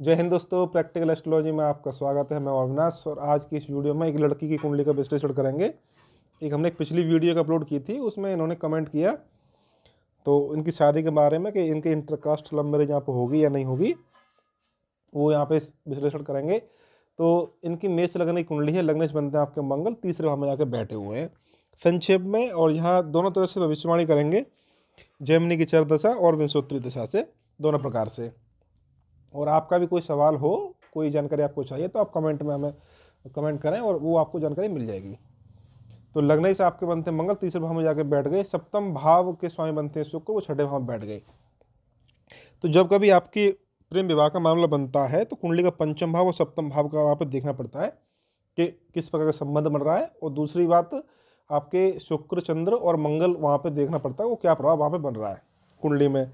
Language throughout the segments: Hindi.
जय हिंद दोस्तों, प्रैक्टिकल एस्ट्रोलॉजी में आपका स्वागत है। मैं अविनाश और आज की इस वीडियो में एक लड़की की कुंडली का विश्लेषण करेंगे। हमने एक पिछली वीडियो अपलोड की थी, उसमें इन्होंने कमेंट किया तो इनकी शादी के बारे में कि इनके इंटरकास्ट लव मैरिज यहाँ पर होगी या नहीं होगी, वो यहाँ पे विश्लेषण करेंगे। तो इनकी मेष लग्न की कुंडली है, लग्न से बनते हैं आपके मंगल, तीसरे भाव में जाकर बैठे हुए हैं संक्षेप में। और यहाँ दोनों तरह से भविष्यवाणी करेंगे, जेमिनी की चर दशा और विंशोत्तरी दशा से, दोनों प्रकार से। और आपका भी कोई सवाल हो, कोई जानकारी आपको चाहिए तो आप कमेंट में हमें कमेंट करें और वो आपको जानकारी मिल जाएगी। तो लग्न से आपके बनते हैं मंगल, तीसरे भाव में जाके बैठ गए। सप्तम भाव के स्वामी बनते हैं शुक्र, वो छठे भाव में बैठ गए। तो जब कभी आपकी प्रेम विवाह का मामला बनता है तो कुंडली का पंचम भाव और सप्तम भाव का वहाँ पर देखना पड़ता है कि किस प्रकार का संबंध बन रहा है। और दूसरी बात, आपके शुक्र, चंद्र और मंगल वहाँ पे देखना पड़ता है, वो क्या प्रभाव वहाँ पे बन रहा है कुंडली में।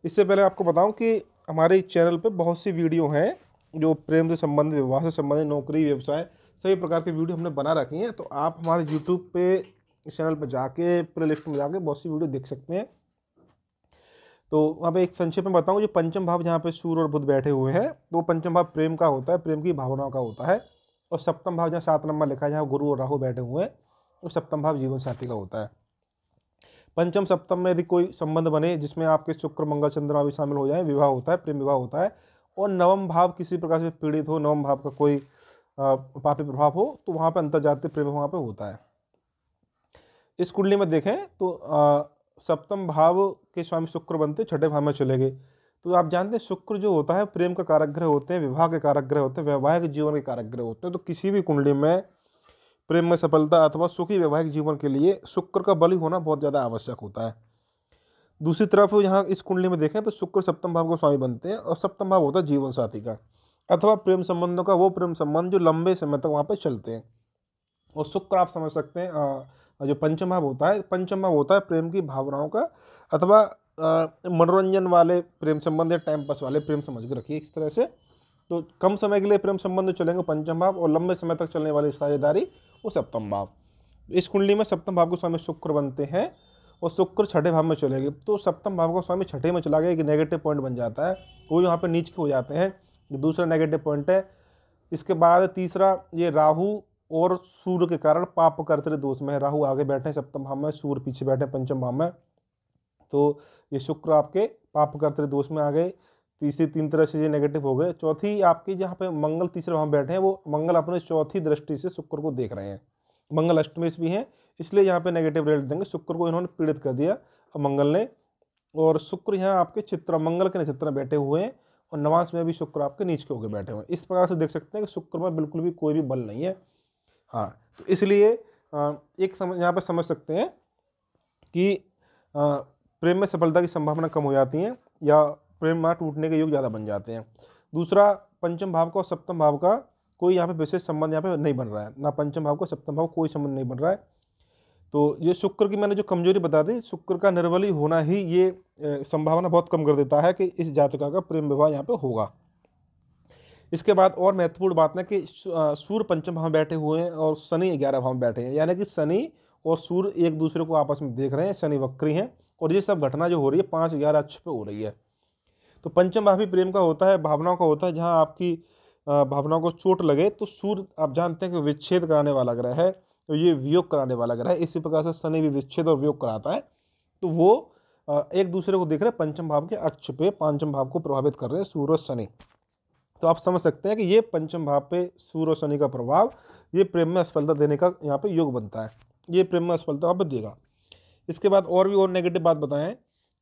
इससे पहले आपको बताऊं कि हमारे चैनल पे बहुत सी वीडियो हैं जो प्रेम से संबंधित, विवाह से संबंधित, नौकरी, व्यवसाय, सभी प्रकार की वीडियो हमने बना रखी हैं। तो आप हमारे यूट्यूब पे चैनल पर जाके प्ले लिस्ट में जाके बहुत सी वीडियो देख सकते हैं। तो वहाँ पे एक संक्षेप में बताऊँ, जो पंचम भाव जहाँ पे सूर्य और बुध बैठे हुए हैं, तो पंचम भाव प्रेम का होता है, प्रेम की भावनाओं का होता है। और सप्तम भाव जहाँ 7 नंबर लिखा है, जहाँ गुरु और राहु बैठे हुए हैं, तो सप्तम भाव जीवन साथी का होता है। पंचम सप्तम में यदि कोई संबंध बने जिसमें आपके शुक्र, मंगल, चंद्रमा भी शामिल हो जाए, विवाह होता है, प्रेम विवाह होता है। और नवम भाव किसी प्रकार से पीड़ित हो, नवम भाव का कोई पापी प्रभाव हो, तो वहाँ पर अंतर्जातीय प्रेम वहाँ पर होता है। इस कुंडली में देखें तो सप्तम भाव के स्वामी शुक्र बनते छठे भाव में चले गए। तो आप जानते हैं शुक्र जो होता है प्रेम का कारक ग्रह होते हैं, विवाह के कारक ग्रह होते हैं, वैवाहिक जीवन के कारक ग्रह होते हैं। तो किसी भी कुंडली में प्रेम में सफलता अथवा सुखी वैवाहिक जीवन के लिए शुक्र का बल होना बहुत ज़्यादा आवश्यक होता है। दूसरी तरफ यहाँ इस कुंडली में देखें तो शुक्र सप्तम भाव को स्वामी बनते हैं और सप्तम भाव होता है जीवन साथी का अथवा प्रेम संबंधों का, वो प्रेम संबंध जो लंबे समय तक वहाँ पे चलते हैं। और शुक्र आप समझ सकते हैं जो पंचम भाव होता है, पंचम भाव होता है प्रेम की भावनाओं का अथवा मनोरंजन वाले प्रेम संबंध या टाइम पास वाले प्रेम, समझ के रखिए इस तरह से। तो कम समय के लिए प्रेम संबंध चलेंगे पंचम भाव, और लंबे समय तक चलने वाली साझेदारी वो सप्तम भाव। इस कुंडली में सप्तम भाव को स्वामी शुक्र बनते हैं और शुक्र छठे भाव में चले गए। तो सप्तम भाव का स्वामी छठे में चला गया, एक नेगेटिव पॉइंट बन जाता है, वो यहाँ पे नीच के हो जाते हैं, दूसरा नेगेटिव पॉइंट है। इसके बाद तीसरा, ये राहु और सूर्य के कारण पाप करते दोष में है। राहु आगे बैठे सप्तम भाव में, सूर्य पीछे बैठे पंचम भाव में। तो ये शुक्र आपके पाप करते दोष में आ गए। तीन तरह से ये नेगेटिव हो गए। चौथी आपकी जहाँ पे मंगल तीसरे भाव में बैठे हैं, वो मंगल अपने चौथी दृष्टि से शुक्र को देख रहे हैं। मंगल अष्टमेश भी हैं, इसलिए यहाँ पे नेगेटिव रेट देंगे। शुक्र को इन्होंने पीड़ित कर दिया मंगल ने। और शुक्र यहाँ आपके चित्र, मंगल के नक्षत्र में बैठे हुए हैं और नवांश में भी शुक्र आपके नीच के होकर बैठे हुए हैं। इस प्रकार से देख सकते हैं कि शुक्र में बिल्कुल भी कोई भी बल नहीं है। हाँ, तो इसलिए एक यहाँ पर समझ सकते हैं कि प्रेम में सफलता की संभावना कम हो जाती है या प्रेम में टूटने के योग ज़्यादा बन जाते हैं। दूसरा, पंचम भाव का और सप्तम भाव का कोई यहाँ पे विशेष संबंध यहाँ पे नहीं बन रहा है, ना पंचम भाव का सप्तम भाव कोई संबंध नहीं बन रहा है। तो ये शुक्र की मैंने जो कमजोरी बता दी, शुक्र का निर्बली होना ही ये संभावना बहुत कम कर देता है कि इस जातका का प्रेम विवाह यहाँ पे होगा। इसके बाद और महत्वपूर्ण बात है कि सूर्य पंचम भाव में बैठे हुए हैं और शनि 11 भाव में बैठे हैं, यानी कि शनि और सूर्य एक दूसरे को आपस में देख रहे हैं, शनि वक्री हैं। और ये सब घटना जो हो रही है 5-11 अक्ष पे हो रही है। तो पंचम भाव भी प्रेम का होता है, भावनाओं का होता है। जहाँ आपकी भावनाओं को चोट लगे तो सूर्य आप जानते हैं कि विच्छेद कराने वाला ग्रह है, तो ये वियोग कराने वाला ग्रह है। इसी प्रकार से शनि भी विच्छेद और वियोग कराता है। तो वो एक दूसरे को देख रहे हैं, पंचम भाव के अक्ष पे पंचम भाव को प्रभावित कर रहे हैं सूर्य और शनि। तो आप समझ सकते हैं कि ये पंचम भाव पे सूर्य और शनि का प्रभाव ये प्रेम में असफलता देने का यहाँ पे योग बनता है, ये प्रेम में असफलता वहाँ पे देगा। इसके बाद और भी और नेगेटिव बात बताएं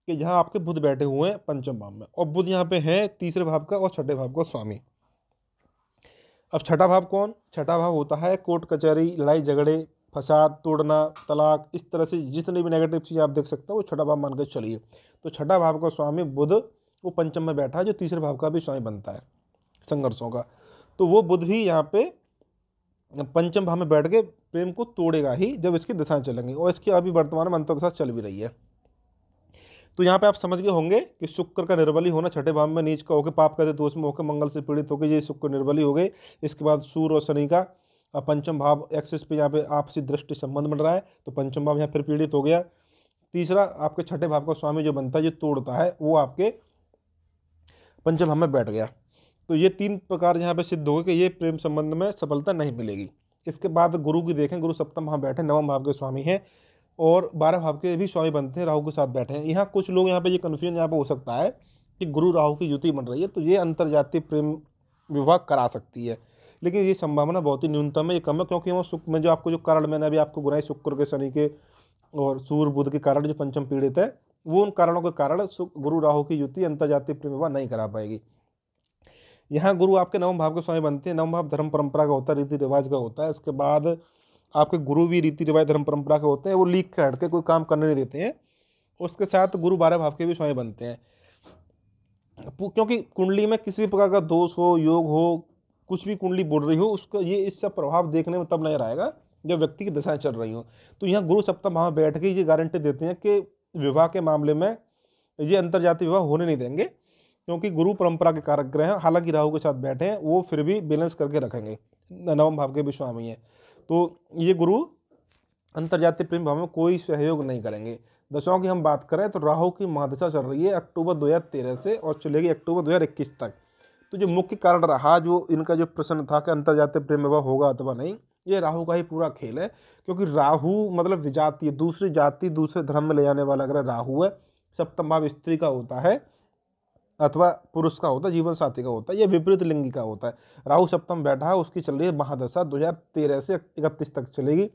कि जहाँ आपके बुध बैठे हुए हैं पंचम भाव में, और बुध यहाँ पे है तीसरे भाव का और छठे भाव का स्वामी। अब छठा भाव कौन? छठा भाव होता है कोर्ट कचहरी, लड़ाई झगड़े, फसाद, तोड़ना, तलाक, इस तरह से जितनी भी नेगेटिव चीज़ आप देख सकते हो वो छठा भाव मान कर चलिए। तो छठा भाव का स्वामी बुध वो पंचम में बैठा है, जो तीसरे भाव का भी स्वामी बनता है संघर्षों का। तो वो बुध भी यहाँ पे पंचम भाव में बैठ के प्रेम को तोड़ेगा ही जब इसकी दशाएं चलेंगी, और इसकी अभी वर्तमान में अंतर्दशा चल भी रही है। तो यहाँ पे आप समझ गए होंगे कि शुक्र का निर्बली होना, छठे भाव में नीच का होकर, पाप करते दोष में होकर, मंगल से पीड़ित होकर ये शुक्र निर्बली हो गए। इसके बाद सूर्य और शनि का पंचम भाव एक्सिस पे यहाँ पे आपसी दृष्टि संबंध बन रहा है, तो पंचम भाव यहाँ फिर पीड़ित हो गया। तीसरा, आपके छठे भाव का स्वामी जो बनता है, जो तोड़ता है, वो आपके पंचम भाव में बैठ गया। तो ये 3 प्रकार यहाँ पे सिद्ध हो गए कि ये प्रेम संबंध में सफलता नहीं मिलेगी। इसके बाद गुरु की देखें, गुरु सप्तम भाव बैठे, नवम भाव के स्वामी हैं और 12 भाव के भी स्वामी बनते हैं, राहु के साथ बैठे हैं। यहाँ कुछ लोग यहाँ पे ये कन्फ्यूजन यहाँ पे हो सकता है कि गुरु राहु की युति बन रही है तो ये अंतरजातीय प्रेम विवाह करा सकती है, लेकिन ये संभावना बहुत ही न्यूनतम है, ये कम है, क्योंकि वो शुक्र में जो आपको जो कारण मैंने अभी आपको गुनाई शुक्र के, शनि के और सूर्य बुध के कारण जो पंचम पीड़ित है, वो उन कारणों के कारण गुरु राहु की युति अंतरजातीय प्रेम विवाह नहीं करा पाएगी। यहाँ गुरु आपके नवम भाव के स्वामी बनते हैं। नवम भाव धर्म परंपरा का होता है, रीति रिवाज का होता है। इसके बाद आपके गुरु भी रीति रिवाज धर्म परंपरा के होते हैं, वो लीक के हट के कोई काम करने नहीं देते हैं। उसके साथ गुरु 12 भाव के भी स्वामी बनते हैं, क्योंकि कुंडली में किसी भी प्रकार का दोष हो, योग हो, कुछ भी कुंडली बोल रही हो, उसका ये इसका प्रभाव देखने में तब नजर आएगा जब व्यक्ति की दशाएं चल रही हो। तो यहाँ गुरु सप्तम भाव में बैठ के ये गारंटी देते हैं कि विवाह के मामले में ये अंतर्जातीय विवाह होने नहीं देंगे, क्योंकि गुरु परंपरा के कारक ग्रह हैं। हालांकि राहु के साथ बैठे हैं, वो फिर भी बैलेंस करके रखेंगे, नवम भाव के भी स्वामी हैं। तो ये गुरु अंतर्जातीय प्रेम भाव में कोई सहयोग नहीं करेंगे। दशाओं की हम बात करें तो राहु की महादशा चल रही है अक्टूबर 2013 से और चलेगी अक्टूबर 2021 तक। तो जो मुख्य कारण रहा, जो इनका जो प्रश्न था कि अंतर्जातीय प्रेम विवाह होगा अथवा नहीं, ये राहु का ही पूरा खेल है, क्योंकि राहु मतलब विजातीय, दूसरी जाति, दूसरे धर्म में ले जाने वाला अगर राहु है, सप्तम भाव स्त्री का होता है अथवा पुरुष का होता है, जीवन साथी का होता है, ये विपरीत लिंगी का होता है। राहु सप्तम बैठा है, उसकी चल रही है महादशा 2013 से 31 तक चलेगी।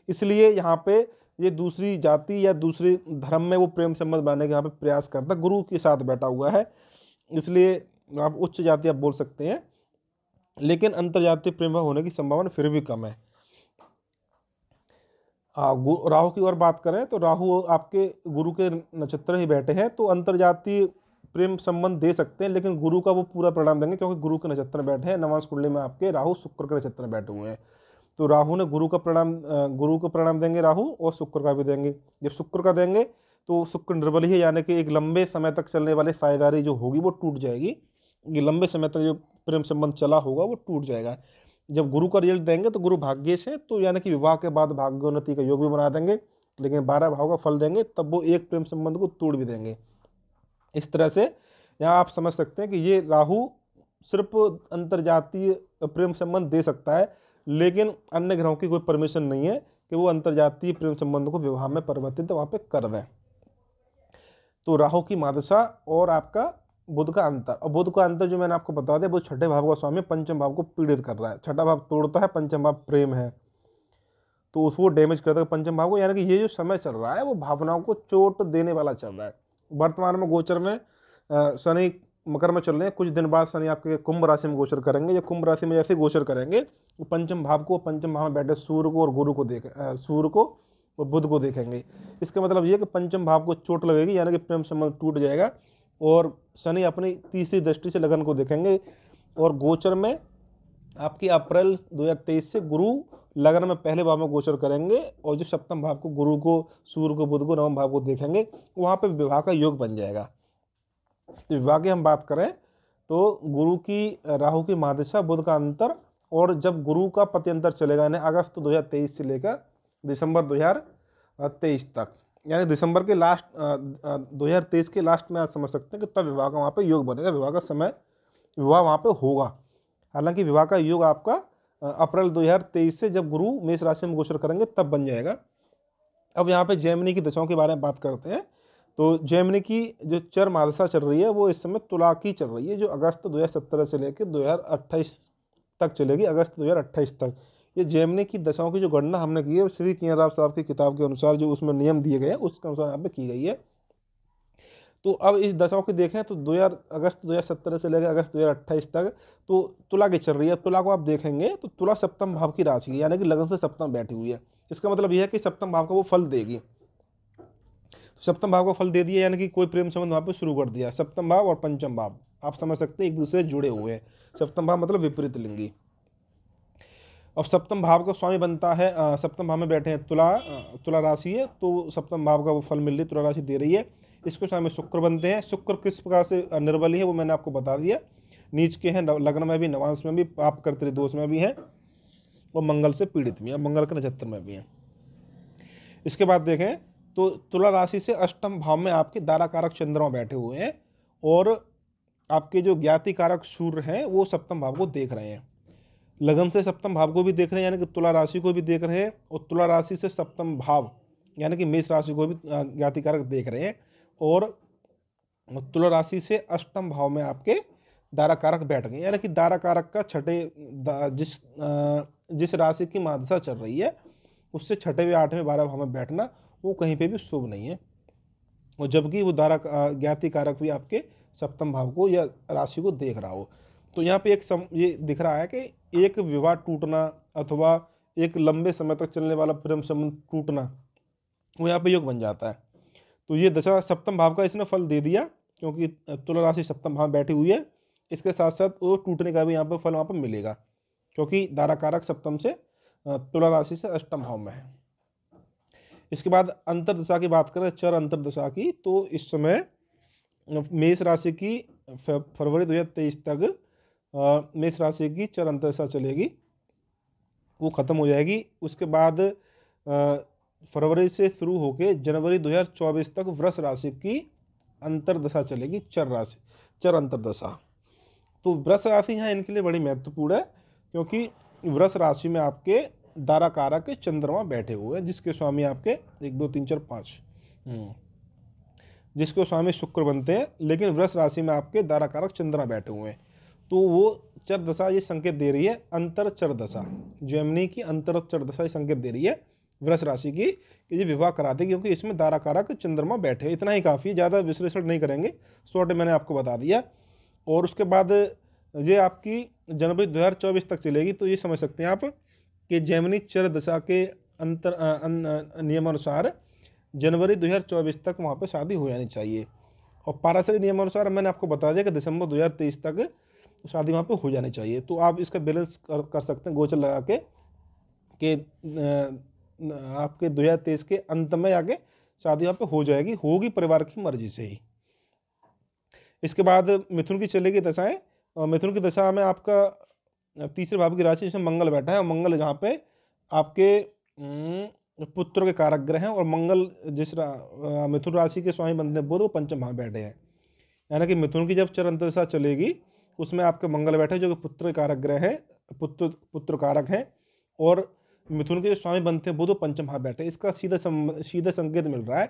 इसलिए यहाँ पे ये दूसरी जाति या दूसरे धर्म में वो प्रेम संबंध बनाने का यहाँ पे प्रयास करता है, गुरु के साथ बैठा हुआ है, इसलिए आप उच्च जाति आप बोल सकते हैं, लेकिन अंतर्जातीय प्रेम होने की संभावना फिर भी कम है। राहु की ओर बात करें तो राहु आपके गुरु के नक्षत्र ही बैठे हैं, तो अंतर्जातीय प्रेम संबंध दे सकते हैं, लेकिन गुरु का वो पूरा परिणाम देंगे, क्योंकि गुरु के नक्षत्र में बैठे हैं। नवांश कुंडली में आपके राहु शुक्र के नक्षत्र में बैठे हुए हैं, तो राहु ने गुरु का परिणाम देंगे राहु, और शुक्र का भी देंगे। जब शुक्र का देंगे तो शुक्र निर्बल ही है, यानी कि एक लंबे समय तक चलने वाली साझेदारी जो होगी वो टूट जाएगी। ये लंबे समय तक जो प्रेम संबंध चला होगा वो टूट जाएगा। जब गुरु का रिजल्ट देंगे तो गुरु भाग्य से, तो यानी कि विवाह के बाद भाग्योन्नति का योग भी बना देंगे, लेकिन 12 भाव का फल देंगे, तब वो एक प्रेम संबंध को तोड़ भी देंगे। इस तरह से यहाँ आप समझ सकते हैं कि ये राहु सिर्फ अंतर्जातीय प्रेम संबंध दे सकता है, लेकिन अन्य ग्रहों की कोई परमिशन नहीं है कि वो अंतर्जातीय प्रेम संबंध को विवाह में परिवर्तित वहाँ पे कर दें। तो राहु की महादशा और आपका बुध का अंतर, और बुध का अंतर जो मैंने आपको बता दिया, वो छठे भाव का स्वामी पंचम भाव को पीड़ित कर रहा है। छठा भाव तोड़ता है, पंचम भाव प्रेम है, तो उसको डैमेज करता है पंचम भाव को, यानी कि ये जो समय चल रहा है वो भावनाओं को चोट देने वाला चल रहा है। वर्तमान में गोचर में शनि मकर में चल रहे हैं, कुछ दिन बाद शनि आपके कुंभ राशि में गोचर करेंगे। या कुंभ राशि में जैसे गोचर करेंगे तो पंचम भाव में बैठे सूर्य को और गुरु को सूर्य को और बुध को देखेंगे। इसका मतलब ये कि पंचम भाव को चोट लगेगी, यानी कि प्रेम संबंध टूट जाएगा, और शनि अपनी तीसरी दृष्टि से लगन को देखेंगे। और गोचर में आपकी अप्रैल 2023 से गुरु लगन में पहले भाव में गोचर करेंगे, और जो सप्तम भाव को गुरु को, सूर्य को, बुध को, नवम भाव को देखेंगे, वहाँ पे विवाह का योग बन जाएगा। तो विवाह की हम बात करें तो गुरु की राहु की महादशा, बुध का अंतर, और जब गुरु का पति अंतर चलेगा, यानी अगस्त 2023 से लेकर दिसंबर 2023 तक, यानी दिसंबर के लास्ट 2023 के लास्ट में आप समझ सकते हैं कि तब विवाह का वहाँ पे योग बनेगा। विवाह का समय, विवाह वहाँ पे होगा। हालांकि विवाह का योग आपका अप्रैल 2023 से जब गुरु मेष राशि में गोचर करेंगे तब बन जाएगा। अब यहाँ पे जेमिनी की दशाओं के बारे में बात करते हैं। तो जेमिनी की जो चर महादशा चल रही है वो इस समय तुला की चल रही है, जो अगस्त 2017 से लेकर 2028 तक चलेगी, अगस्त 2028 तक। ये जेमिनी की दशाओं की जो गणना हमने की है, श्री कियां राव साहब की किताब के अनुसार जो उसमें नियम दिए गए हैं उसके अनुसार यहाँ पे की गई है। तो अब इस दशाओं की देखें तो अगस्त 2017 से लेकर अगस्त 2028 तक तो तुला की चल रही है। तुला को आप देखेंगे तो तुला सप्तम भाव की राशि है, यानी कि लगन से सप्तम बैठी हुई है। इसका मतलब यह है कि सप्तम भाव का वो फल देगी। सप्तम भाव का फल दे दिया, यानी कि कोई प्रेम संबंध वहाँ पे शुरू कर दिया। सप्तम भाव और पंचम भाव आप समझ सकते हैं एक दूसरे से जुड़े हुए हैं। सप्तम भाव मतलब विपरीत लिंगी। और सप्तम भाव का स्वामी बनता है, सप्तम भाव में बैठे हैं तुला राशि है, तो सप्तम भाव का वो फल मिल रही, तुला राशि दे रही है। इसको स्वामी शुक्र बनते हैं। शुक्र किस प्रकार से निर्बली है वो मैंने आपको बता दिया, नीच के हैं, लग्न में भी, नवांश में भी, पाप कर्तृ दोष में भी है, और मंगल से पीड़ित भी है, मंगल के नक्षत्र में भी है। इसके बाद देखें तो तुला राशि से अष्टम भाव में आपके दाराकारक चंद्रमा बैठे हुए हैं, और आपके जो ज्ञाति कारक सूर्य हैं वो सप्तम भाव को देख रहे हैं, लगन से सप्तम भाव को भी देख रहे हैं यानी कि तुला राशि को भी देख रहे हैं, और तुला राशि से सप्तम भाव यानी कि मेष राशि को भी ज्ञाति कारक देख रहे हैं, और तुला राशि से अष्टम भाव में आपके दारा कारक बैठ गए, यानी कि दारा कारक का जिस राशि की महादशा चल रही है उससे छठे व आठवें 12 भाव में बैठना वो कहीं पे भी शुभ नहीं है, और जबकि वो दारा ज्ञाति कारक भी आपके सप्तम भाव को या राशि को देख रहा हो। तो यहाँ पे ये दिख रहा है कि एक विवाह टूटना अथवा एक लंबे समय तक चलने वाला प्रेम संबंध टूटना वो यहाँ पे योग बन जाता है। तो ये दशा सप्तम भाव का इसने फल दे दिया, क्योंकि तुला राशि सप्तम भाव में बैठी हुई है, इसके साथ साथ वो टूटने का भी यहाँ पर फल वहाँ पर मिलेगा, क्योंकि दारा कारक सप्तम से तुला राशि से अष्टम भाव में है। इसके बाद अंतर्दशा की बात करें, चर अंतर्दशा की, तो इस समय मेष राशि की फरवरी 2023 तक मेष राशि की चर अंतर्दशा चलेगी, वो ख़त्म हो जाएगी। उसके बाद फरवरी से शुरू होकर जनवरी 2024 तक वृष राशि की अंतर्दशा चलेगी, चर अंतर्दशा। तो वृष राशि यहाँ इनके लिए बड़ी महत्वपूर्ण है, क्योंकि वृष राशि में आपके दारा कारक चंद्रमा बैठे हुए हैं, जिसके स्वामी आपके 1 2 3 4 5 जिसके स्वामी शुक्र बनते हैं, लेकिन वृष राशि में आपके दारा कारक चंद्रमा बैठे हुए हैं। तो वो चर दशा ये संकेत दे रही है, अंतर चर दशा, जेमिनी की अंतर चर दशा ये संकेत दे रही है वृष राशि की कि ये विवाह करा दे, क्योंकि इसमें दारा कारक चंद्रमा बैठे। इतना ही काफ़ी, ज़्यादा विश्लेषण नहीं करेंगे, शॉर्ट मैंने आपको बता दिया। और उसके बाद ये आपकी जनवरी 2024 तक चलेगी, तो ये समझ सकते हैं आप कि जेमिनी चर दशा के नियमानुसार जनवरी 2024 तक वहाँ पे शादी हो जानी चाहिए, और पाराशरी नियमानुसार मैंने आपको बता दिया कि दिसंबर 2023 तक शादी वहाँ पे हो जानी चाहिए। तो आप इसका बैलेंस कर सकते हैं गोचर लगा के कि आपके 2023 के अंत में आके शादी वहाँ पे हो जाएगी, होगी परिवार की मर्जी से ही। इसके बाद मिथुन की चलेगी दशाएं, और मिथुन की दशा में आपका तीसरे भाव की राशि जिसमें मंगल बैठा है, और मंगल जहाँ पे आपके पुत्र के कारक ग्रह हैं, और मंगल जिस मिथुन राशि के स्वामी बनते हैं बुध, वो पंचम भाव बैठे हैं। यानी कि मिथुन की जब चर अंतर्दशा चलेगी उसमें आपके मंगल बैठे जो कि पुत्र के कारक ग्रह है, पुत्र कारक हैं, और मिथुन के जो स्वामी बनते हैं बुध, वो पंचम भाव बैठे। इसका सीधा संकेत मिल रहा है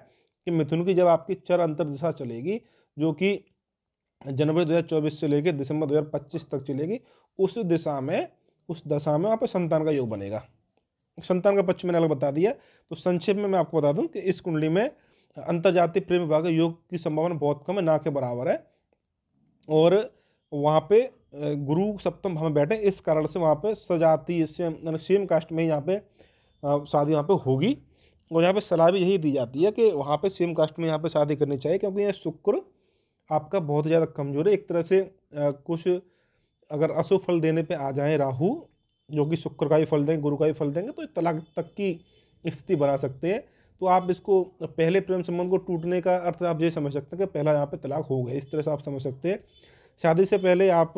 कि मिथुन की जब आपकी चर अंतर्दशा चलेगी, जो कि जनवरी 2024 से लेकर दिसंबर 2025 तक चलेगी, उस दशा में वहाँ पर संतान का योग बनेगा। संतान का पक्ष मैंने अलग बता दिया। तो संक्षेप में मैं आपको बता दूं कि इस कुंडली में अंतर्जातीय प्रेम विवाह योग की संभावना बहुत कम है, ना के बराबर है, और वहाँ पे गुरु सप्तम भाव में बैठे, इस कारण से वहाँ पे सजातीय सेम कास्ट में यहाँ पे शादी वहाँ पे होगी। और यहाँ पे सलाह भी यही दी जाती है कि वहाँ पे सेम कास्ट में यहाँ पे शादी करनी चाहिए, क्योंकि यह शुक्र आपका बहुत ज़्यादा कमज़ोर है। एक तरह से कुछ अगर अशुभ फल देने पे आ जाए राहु, जो कि शुक्र का ही फल देंगे, गुरु का ही फल देंगे, तो तलाक तक की स्थिति बना सकते हैं। तो आप इसको पहले प्रेम संबंध को टूटने का अर्थ आप ये समझ सकते हैं कि पहला यहाँ पे तलाक हो गया, इस तरह से आप समझ सकते हैं। शादी से पहले आप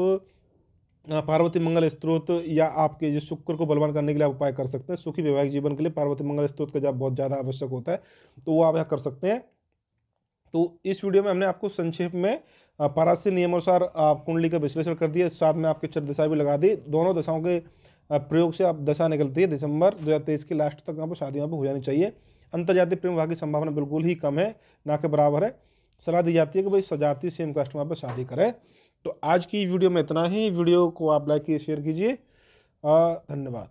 पार्वती मंगल स्त्रोत या आपके जो शुक्र को बलवान करने के लिए आप उपाय कर सकते हैं। सुखी वैवाहिक जीवन के लिए पार्वती मंगल स्त्रोत का जब बहुत ज़्यादा आवश्यक होता है, तो वो आप यहाँ कर सकते हैं। तो इस वीडियो में हमने आपको संक्षेप में पाराशरी नियमानुसार कुंडली का विश्लेषण कर दिया, साथ में आपके चर दशा भी लगा दी। दोनों दशाओं के प्रयोग से आप दशा निकलती है, दिसंबर 2023 के लास्ट तक आपको शादी वहाँ पर हो जानी चाहिए। अंतर्जातीय प्रेम विवाह की संभावना बिल्कुल ही कम है, ना के बराबर है। सलाह दी जाती है कि भाई सजातीय सेम कास्ट वहाँ पर शादी करें। तो आज की वीडियो में इतना ही। वीडियो को आप लाइक कीजिए, शेयर कीजिए। धन्यवाद।